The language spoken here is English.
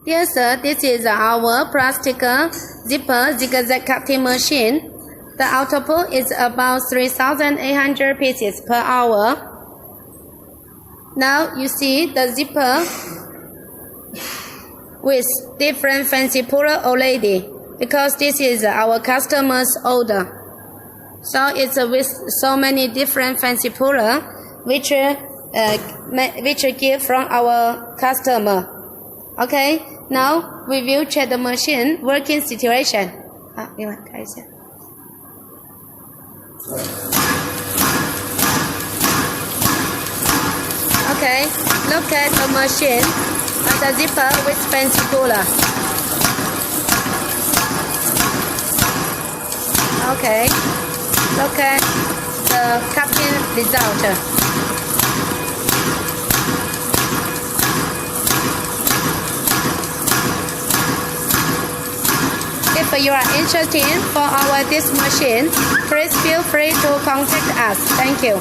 Dear sir, this is our plastic zipper zigzag cutting machine. The output is about 3,800 pieces per hour. Now you see the zipper with different fancy puller already, because this is our customer's order. So it's with so many different fancy puller which give from our customer. Okay, now we will check the machine working situation. Okay, look at the machine and the zipper with fancy puller. Okay, look at the cutting result. If you are interested for this machine, please feel free to contact us. Thank you.